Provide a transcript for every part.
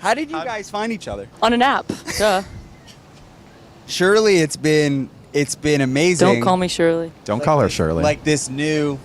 How did you guys find each other? On an app. Duh. Surely it's been amazing. Don't call me Shirley. Don't call her Shirley. Like this new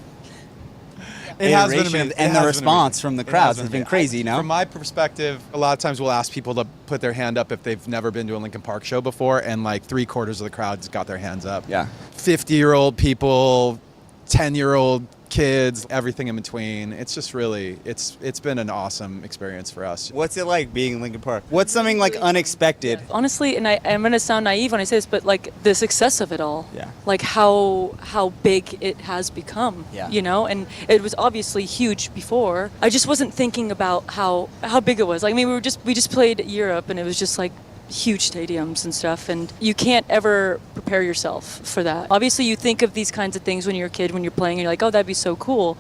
It has been iteration amazing. and the response from the crowds has been crazy, From my perspective, a lot of times we'll ask people to put their hand up if they've never been to a Linkin Park show before, and like 3/4 of the crowd's got their hands up. Yeah. 50-year-old people, 10-year-old kids, everything in between. It's just really, it's been an awesome experience for us. What's it like being in Linkin Park? What's something like unexpected? Honestly, and I'm gonna sound naive when I say this, but like the success of it all. Yeah. Like how big it has become. Yeah. You know, and it was obviously huge before. I just wasn't thinking about how big it was. Like, I mean, we just played Europe, and it was just like huge stadiums and stuff, and you can't ever prepare yourself for that. Obviously, you think of these kinds of things when you're a kid, when you're playing, and you're like, oh, that'd be so cool.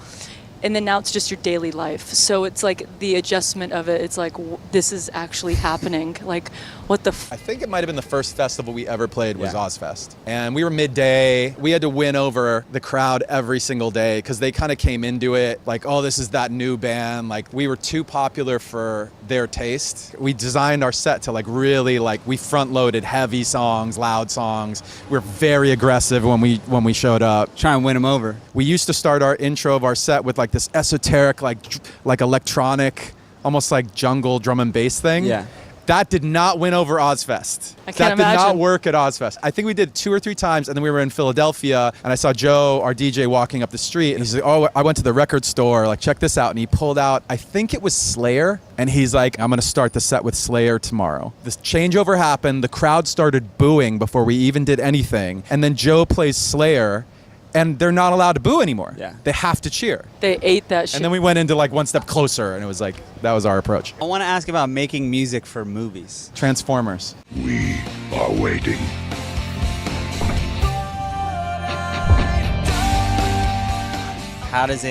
And then now it's just your daily life. So it's like the adjustment of it. It's like, this is actually happening. Like, what the I think it might have been the first festival we ever played was Yeah. Ozzfest. And we were midday. We had to win over the crowd every single day because they kind of came into it like, oh, this is that new band. Like, we were too popular for their taste. We designed our set to like really like, we front loaded heavy songs, loud songs. We were very aggressive when we showed up. Try and win them over. We used to start our intro of our set with like this esoteric, like electronic, almost like jungle drum and bass thing. Yeah. That did not win over Ozzfest. I can't That did not imagine. work at Ozzfest. I think we did 2 or 3 times, and then we were in Philadelphia, and I saw Joe, our DJ, walking up the street, and he's like, oh, I went to the record store, like, check this out. And he pulled out, I think it was Slayer, and he's like, I'm going to start the set with Slayer tomorrow. This changeover happened. The crowd started booing before we even did anything, and then Joe plays Slayer, and they're not allowed to boo anymore. Yeah. They have to cheer. They ate that shit. And then we went into like one step closer, and it was like, that was our approach. I want to ask about making music for movies. Transformers. We are waiting. How does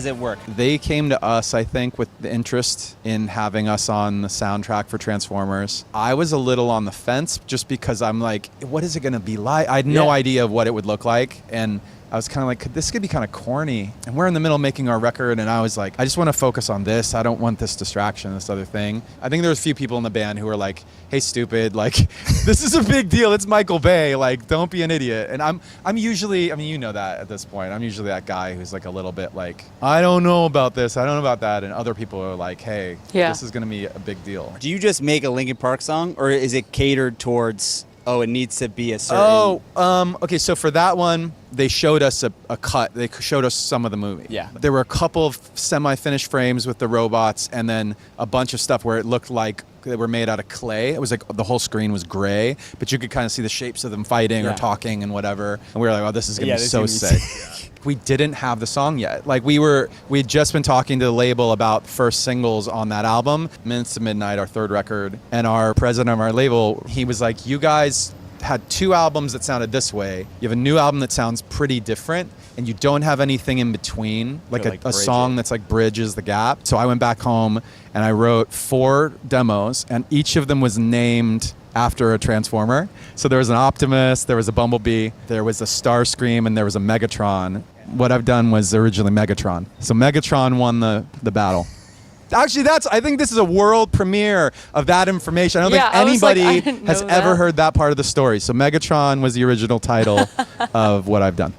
it work? They came to us, I think, with the interest in having us on the soundtrack for Transformers. I was a little on the fence just because I'm like, what is it going to be like? I had no Yeah. idea of what it would look like. And I was kind of like, this could be kind of corny. And we're in the middle of making our record, and I was like, I just want to focus on this. I don't want this distraction, this other thing. I think there was a few people in the band who were like, hey, stupid, like, this is a big deal. It's Michael Bay. Like, don't be an idiot. And I'm usually, I mean, you know that at this point. I'm usually that guy who's like a little bit like, I don't know about this. I don't know about that. And other people are like, hey, Yeah. this is going to be a big deal. Do you just make a Linkin Park song, or is it catered towards, oh, it needs to be a certain... Okay, so for that one, they showed us a cut. They showed us some of the movie. Yeah. There were a couple of semi-finished frames with the robots, and then a bunch of stuff where it looked like they were made out of clay. It was like the whole screen was gray, but you could kind of see the shapes of them fighting Yeah. or talking and whatever. And we were like, oh, this is going to Yeah, be this so is gonna be sick. We didn't have the song yet. Like we'd just been talking to the label about first singles on that album, Minutes to Midnight, our 3rd record. And our president of our label, he was like, you guys had 2 albums that sounded this way. You have a new album that sounds pretty different, and you don't have anything in between, like To, a like, bridge song it. that's like bridges the gap. So I went back home and I wrote 4 demos, and each of them was named after a Transformer. So there was an Optimus, there was a Bumblebee, there was a Starscream, and there was a Megatron. What I've done was originally Megatron. So Megatron won the battle. Actually, I think this is a world premiere of that information. I don't Yeah, think I was like, anybody I didn't has know ever that. heard that part of the story. So Megatron was the original title of what I've done.